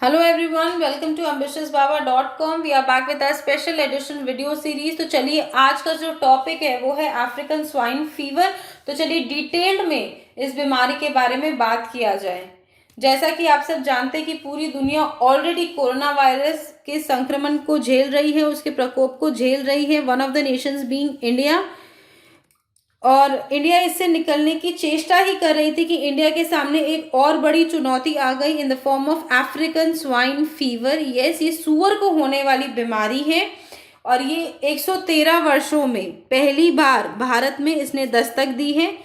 Hello everyone, welcome to ambitiousbaba.com। We are back with a special edition video series. तो चलिए, आज का जो टॉपिक है वो है अफ्रीकन स्वाइन फीवर। तो चलिए डिटेल्ड में इस बीमारी के बारे में बात किया जाए। जैसा कि आप सब जानते हैं कि पूरी दुनिया ऑलरेडी कोरोना वायरस के संक्रमण को झेल रही है, उसके प्रकोप को झेल रही है, one of the Nations being India. और इंडिया इससे निकलने की चेष्टा ही कर रही थी कि इंडिया के सामने एक और बड़ी चुनौती आ गई in the form of African swine fever. Yes, ये सूअर को होने वाली बीमारी है और ये 113 वर्षों में पहली बार भारत में इसने दस्तक दी है।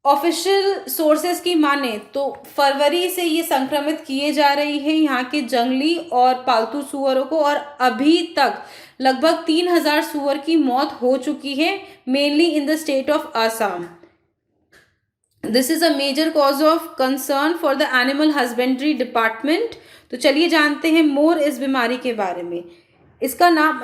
ऑफिशियल सोर्सेज की माने तो फरवरी से ये संक्रमित किए जा रही है यहाँ के जंगली और पालतू सुअरों को, और अभी तक लगभग 3,000 सुअर की मौत हो चुकी है, mainly in the state of Assam. This is a major cause of concern for the animal husbandry department. तो चलिए जानते हैं मोर इस बीमारी के बारे में। इसका नाम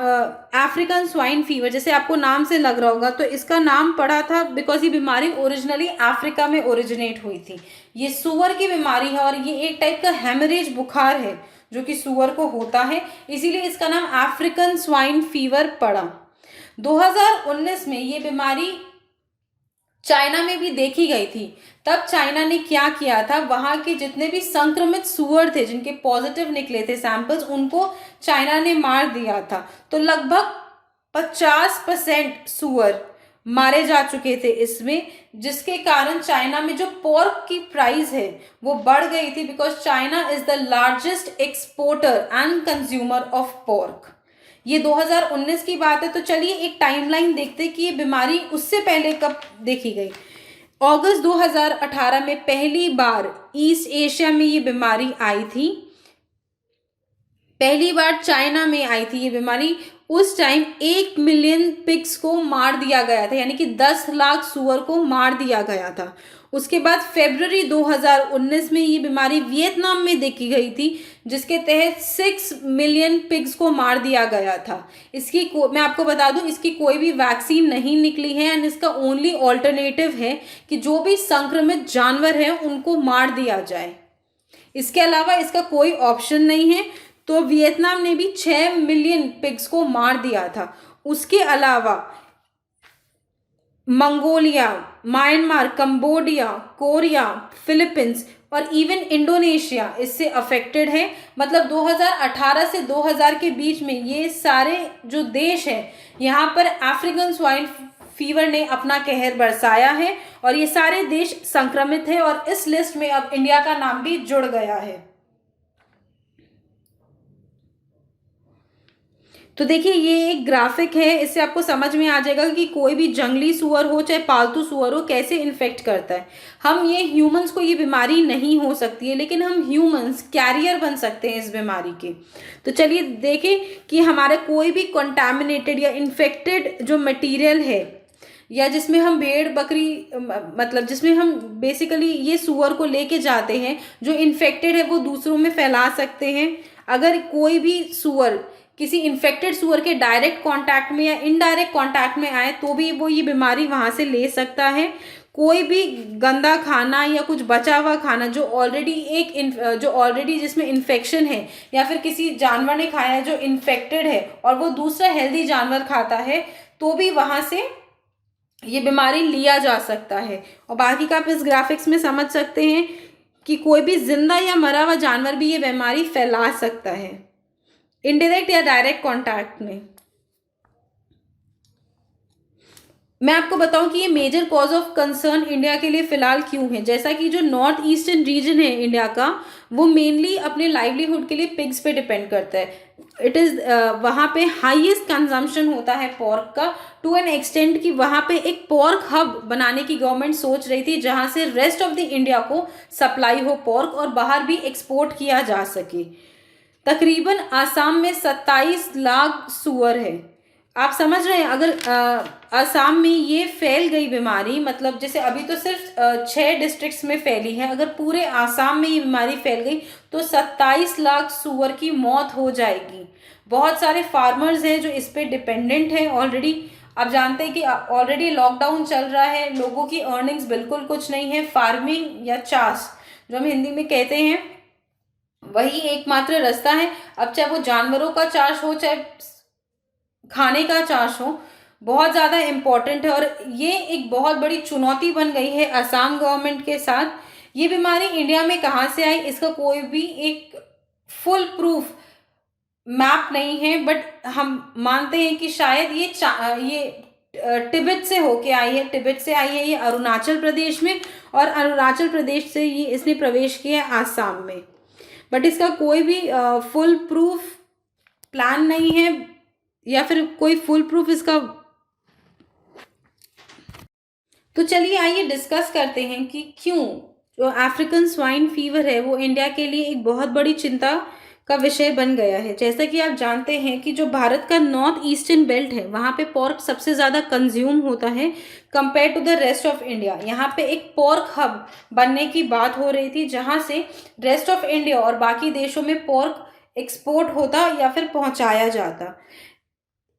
अफ्रीकन स्वाइन फीवर, जैसे आपको नाम से लग रहा होगा, तो इसका नाम पड़ा था बिकॉज ये बीमारी ओरिजिनली अफ्रीका में ओरिजिनेट हुई थी। ये सुअर की बीमारी है और ये एक टाइप का हेमरेज बुखार है जो कि सुअर को होता है, इसीलिए इसका नाम अफ्रीकन स्वाइन फीवर पड़ा। 2019 में ये बीमारी चाइना में भी देखी गई थी। तब चाइना ने क्या किया था, वहां के जितने भी संक्रमित सुअर थे जिनके पॉजिटिव निकले थे सैंपल्स, उनको चाइना ने मार दिया था। तो लगभग 50% सुअर मारे जा चुके थे इसमें, जिसके कारण चाइना में जो पोर्क की प्राइस है वो बढ़ गई थी, because China is the largest exporter and consumer of pork. ये 2019 की बात है। तो चलिए एक टाइमलाइन देखते हैं कि ये बीमारी उससे पहले कब देखी गई। अगस्त 2018 में पहली बार ईस्ट एशिया में ये बीमारी आई थी, पहली बार चाइना में आई थी ये बीमारी। उस टाइम 1 मिलियन पिग्स को मार दिया गया था, यानी कि 10 लाख सुअर को मार दिया गया था। उसके बाद फरवरी 2019 में ये बीमारी वियतनाम में देखी गई थी, जिसके तहत 6 मिलियन पिग्स को मार दिया गया था। मैं आपको बता दूं, इसकी कोई भी वैक्सीन नहीं निकली है एंड इसका ओनली ऑल्टरनेटिव है कि जो भी संक्रमित जानवर हैं उनको मार दिया जाए। इसके अलावा इसका कोई ऑप्शन नहीं है। तो वियतनाम ने भी 6 मिलियन पिग्स को मार दिया था। उसके अलावा Mongolia, Myanmar, Cambodia, Korea, Philippines और इवन इंडोनेशिया इससे अफेक्टेड है। मतलब 2018 से 2000 के बीच में ये सारे जो देश हैं, यहाँ पर अफ्रीकन स्वाइन फीवर ने अपना कहर बरसाया है और ये सारे देश संक्रमित हैं, और इस लिस्ट में अब इंडिया का नाम भी जुड़ गया है। तो देखिए, ये एक ग्राफिक है, इससे आपको समझ में आ जाएगा कि कोई भी जंगली सुअर हो चाहे पालतू सुअर हो कैसे इन्फेक्ट करता है। हम ये ह्यूमंस को ये बीमारी नहीं हो सकती है, लेकिन हम ह्यूमंस कैरियर बन सकते हैं इस बीमारी के। तो चलिए देखें कि हमारे कोई भी कंटामिनेटेड या इन्फेक्टेड जो मटेरियल है, या जिसमें हम भेड़ बकरी मतलब जिसमें हम बेसिकली ये सुअर को लेके जाते हैं जो इन्फेक्टेड है, वो दूसरों में फैला सकते हैं। अगर कोई भी सुअर किसी इन्फेक्टेड सुअर के डायरेक्ट कांटेक्ट में या इनडायरेक्ट कांटेक्ट में आए तो भी वो ये बीमारी वहां से ले सकता है। कोई भी गंदा खाना या कुछ बचा हुआ खाना जो ऑलरेडी जिसमें इन्फेक्शन है, या फिर किसी जानवर ने खाया है जो इन्फेक्टेड है और वो दूसरा हेल्दी जानवर खाता है, तो भी वहां से ये बीमारी लिया जा सकता है। और बाकी का आप इस ग्राफिक्स में समझ सकते हैं कि कोई भी जिंदा या मरा हुआ जानवर भी ये बीमारी फैला सकता है इनडायरेक्ट या डायरेक्ट कांटेक्ट में। मैं आपको बताऊं कि ये major cause of concern India के लिए फिलहाल क्यों है। जैसा कि जो नॉर्थ ईस्टर्न रीजन है इंडिया का, वो मेनली अपने लाइवलीहुड के लिए पिग्स पे डिपेंड करता है। इट इज़ वहाँ पे हाईएस्ट कंजम्पशन होता है पोर्क का, टू एन एक्सटेंट कि वहाँ पे एक पोर्क हब बनाने की गवर्नमेंट सोच रही थी, जहाँ से रेस्ट ऑफ द इंडिया को सप्लाई हो पोर्क और बाहर भी एक्सपोर्ट किया जा सके। तकरीबन आसाम में 27 लाख सुअर है। आप समझ रहे हैं, अगर आसाम में ये फैल गई बीमारी, मतलब जैसे अभी तो सिर्फ 6 डिस्ट्रिक्ट्स में फैली है, अगर पूरे आसाम में ये बीमारी फैल गई तो 27 लाख सुअर की मौत हो जाएगी। बहुत सारे फार्मर्स हैं जो इस पे डिपेंडेंट हैं ऑलरेडी। आप जानते हैं कि ऑलरेडी लॉकडाउन चल रहा है, लोगों की अर्निंग्स बिल्कुल कुछ नहीं है। फार्मिंग या चाष जो हम हिंदी में कहते हैं, वही एकमात्र रास्ता है। अब चाहे वो जानवरों का चार्ज हो, चाहे खाने का चार्ज हो, बहुत ज़्यादा इम्पोर्टेंट है। और ये एक बहुत बड़ी चुनौती बन गई है असम गवर्नमेंट के साथ। ये बीमारी इंडिया में कहाँ से आई, इसका कोई भी एक फुल प्रूफ मैप नहीं है, बट हम मानते हैं कि शायद ये तिब्बत से होके आई है, तिब्बत से आई है ये अरुणाचल प्रदेश में, और अरुणाचल प्रदेश से ये इसने प्रवेश किया है आसाम में। बट इसका कोई भी फुल प्रूफ प्लान नहीं है, या फिर कोई फुल प्रूफ इसका। तो चलिए आइए डिस्कस करते हैं कि क्यों जो अफ्रीकन स्वाइन फीवर है वो इंडिया के लिए एक बहुत बड़ी चिंता का विषय बन गया है। जैसा कि आप जानते हैं कि जो भारत का नॉर्थ ईस्टर्न बेल्ट है वहाँ पे पोर्क सबसे ज़्यादा कंज्यूम होता है compare to the rest of India. यहाँ पे एक पोर्क हब बनने की बात हो रही थी, जहाँ से रेस्ट ऑफ इंडिया और बाकी देशों में पोर्क एक्सपोर्ट होता या फिर पहुँचाया जाता।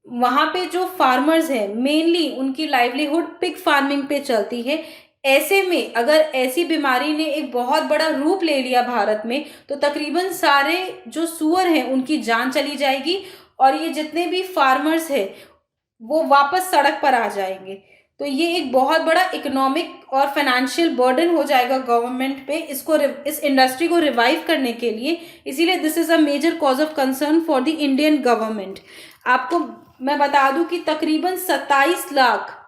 वहाँ पे जो फार्मर्स हैं मेनली उनकी लाइवलीहुड पिग फार्मिंग पे चलती है। ऐसे में अगर ऐसी बीमारी ने एक बहुत बड़ा रूप ले लिया भारत में, तो तकरीबन सारे जो सुअर हैं उनकी जान चली जाएगी, और ये जितने भी फार्मर्स हैं वो वापस सड़क पर आ जाएंगे। तो ये एक बहुत बड़ा इकोनॉमिक और फाइनेंशियल बर्डन हो जाएगा गवर्नमेंट पे इस इंडस्ट्री को रिवाइव करने के लिए। इसीलिए this is a major cause of concern for the Indian government. आपको मैं बता दूं कि तकरीबन 27 लाख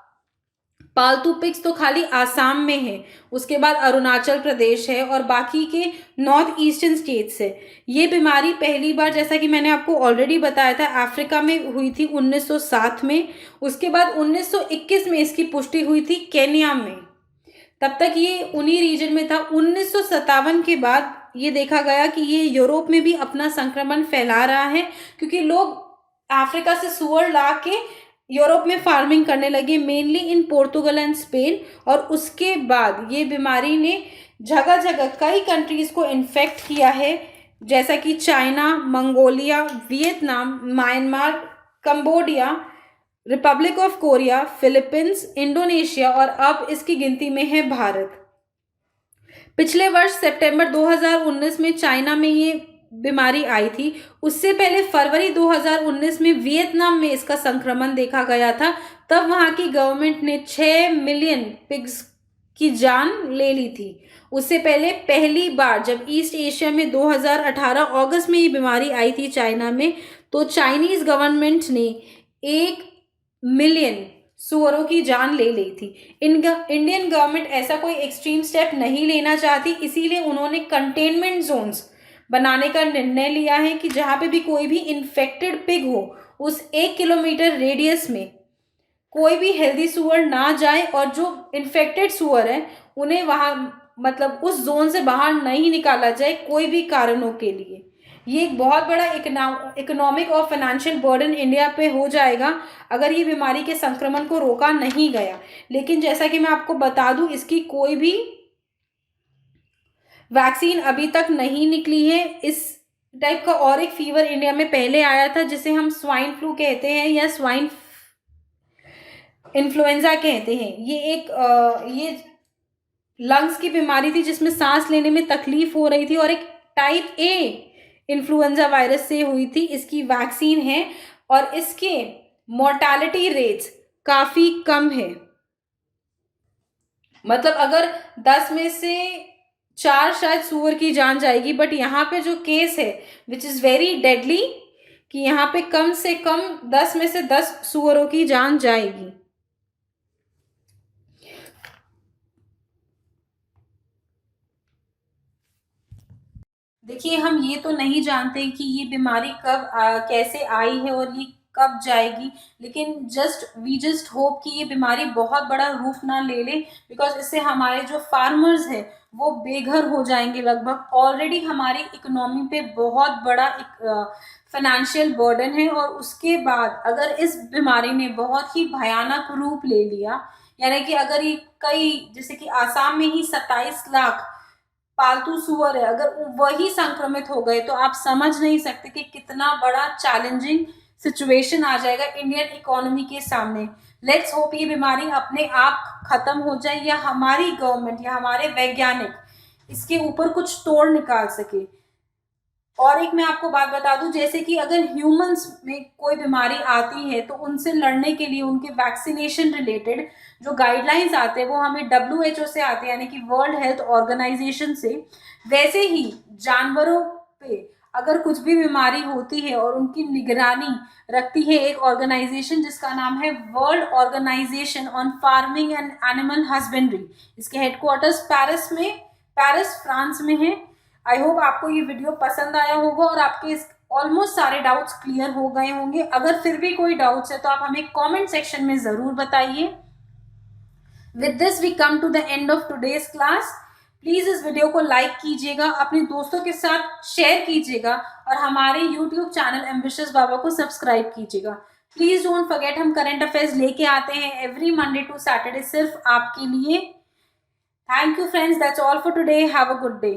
पालतू पिग्स तो खाली आसाम में है, उसके बाद अरुणाचल प्रदेश है और बाकी के नॉर्थ ईस्टर्न स्टेट्स है। ये बीमारी पहली बार, जैसा कि मैंने आपको ऑलरेडी बताया था, अफ्रीका में हुई थी 1907 में। उसके बाद 1921 में इसकी पुष्टि हुई थी केन्या में। तब तक ये उन्हीं रीजन में था। 1957 के बाद ये देखा गया कि ये यूरोप में भी अपना संक्रमण फैला रहा है, क्योंकि लोग अफ्रीका से सुअर ला के यूरोप में फार्मिंग करने लगे, mainly in Portugal and Spain. और उसके बाद ये बीमारी ने जगह जगह कई कंट्रीज को इन्फेक्ट किया है, जैसा कि China, Mongolia, Vietnam, Myanmar, Cambodia, Republic of Korea, Philippines, Indonesia, और अब इसकी गिनती में है भारत। पिछले वर्ष सितंबर 2019 में चाइना में ये बीमारी आई थी। उससे पहले फरवरी 2019 में वियतनाम में इसका संक्रमण देखा गया था। तब वहां की गवर्नमेंट ने 6 मिलियन पिग्स की जान ले ली थी। उससे पहले पहली बार जब ईस्ट एशिया में 2018 अगस्त में ये बीमारी आई थी चाइना में, तो चाइनीज गवर्नमेंट ने 1 मिलियन सुअरों की जान ले ली थी। इंडियन गवर्नमेंट ऐसा कोई एक्सट्रीम स्टेप नहीं लेना चाहती, इसीलिए उन्होंने कंटेनमेंट जोन्स बनाने का निर्णय लिया है कि जहाँ पे भी कोई भी इन्फेक्टेड पिग हो, उस 1 किलोमीटर रेडियस में कोई भी हेल्दी सुअर ना जाए, और जो इन्फेक्टेड सुअर है उन्हें वहाँ मतलब उस जोन से बाहर नहीं निकाला जाए कोई भी कारणों के लिए। ये एक बहुत बड़ा इकोनॉमिक और फाइनेंशियल बर्डन इंडिया पे हो जाएगा अगर ये बीमारी के संक्रमण को रोका नहीं गया। लेकिन जैसा कि मैं आपको बता दूं, इसकी कोई भी वैक्सीन अभी तक नहीं निकली है। इस टाइप का और एक फीवर इंडिया में पहले आया था जिसे हम स्वाइन फ्लू कहते हैं या स्वाइन इन्फ्लुएंजा कहते हैं। ये लंग्स की बीमारी थी जिसमें सांस लेने में तकलीफ हो रही थी, और एक टाइप ए इन्फ्लुएंजा वायरस से हुई थी। इसकी वैक्सीन है और इसके मोर्टालिटी रेट्स काफ़ी कम है। मतलब अगर 10 में से 4 शायद सुअर की जान जाएगी, बट यहाँ पे जो केस है विच इज़ वेरी डेडली, कि यहाँ पे कम से कम 10 में से 10 सुअरों की जान जाएगी। देखिए, हम ये तो नहीं जानते कि ये बीमारी कब कैसे आई है और ये कब जाएगी, लेकिन जस्ट होप कि ये बीमारी बहुत बड़ा रूप ना ले ले, बिकॉज इससे हमारे जो फार्मर्स हैं वो बेघर हो जाएंगे लगभग। ऑलरेडी हमारी इकोनॉमी पे बहुत बड़ा फाइनेंशियल बर्डन है, और उसके बाद अगर इस बीमारी ने बहुत ही भयानक रूप ले लिया, यानी कि अगर ये जैसे कि आसाम में ही 27 लाख पालतू सुअर है, अगर वही संक्रमित हो गए, तो आप समझ नहीं सकते कि कितना बड़ा चैलेंजिंग सिचुएशन आ जाएगा इंडियन इकोनॉमी के सामने। लेट्स होप ये बीमारी अपने आप खत्म हो जाए, या हमारी गवर्नमेंट या हमारे वैज्ञानिक इसके ऊपर कुछ तोड़ निकाल सके। और एक मैं आपको बात बता दूं, जैसे कि अगर ह्यूमंस में कोई बीमारी आती है तो उनसे लड़ने के लिए उनके वैक्सीनेशन रिलेटेड जो गाइडलाइंस आते हैं वो हमें WHO से आते हैं, यानी कि वर्ल्ड हेल्थ ऑर्गेनाइजेशन से। वैसे ही जानवरों पे अगर कुछ भी बीमारी होती है और उनकी निगरानी रखती है एक ऑर्गेनाइजेशन जिसका नाम है world organisation on farming and animal husbandry. इसके हेडक्वार्टर्स पेरिस फ्रांस में है। आई होप आपको ये वीडियो पसंद आया होगा और आपके इस ऑलमोस्ट सारे डाउट्स क्लियर हो गए होंगे। अगर फिर भी कोई डाउट्स है तो आप हमें कमेंट सेक्शन में जरूर बताइए। With this we come to the end of today's class. Please इस वीडियो को लाइक कीजिएगा, अपने दोस्तों के साथ शेयर कीजिएगा और हमारे यूट्यूब चैनल एम्बिशियस बाबा को सब्सक्राइब कीजिएगा। प्लीज डोंट फॉरगेट, हम करंट अफेयर्स लेके आते हैं एवरी मंडे टू सैटरडे सिर्फ आपके लिए। Thank you friends, that's all for today. Have a good day.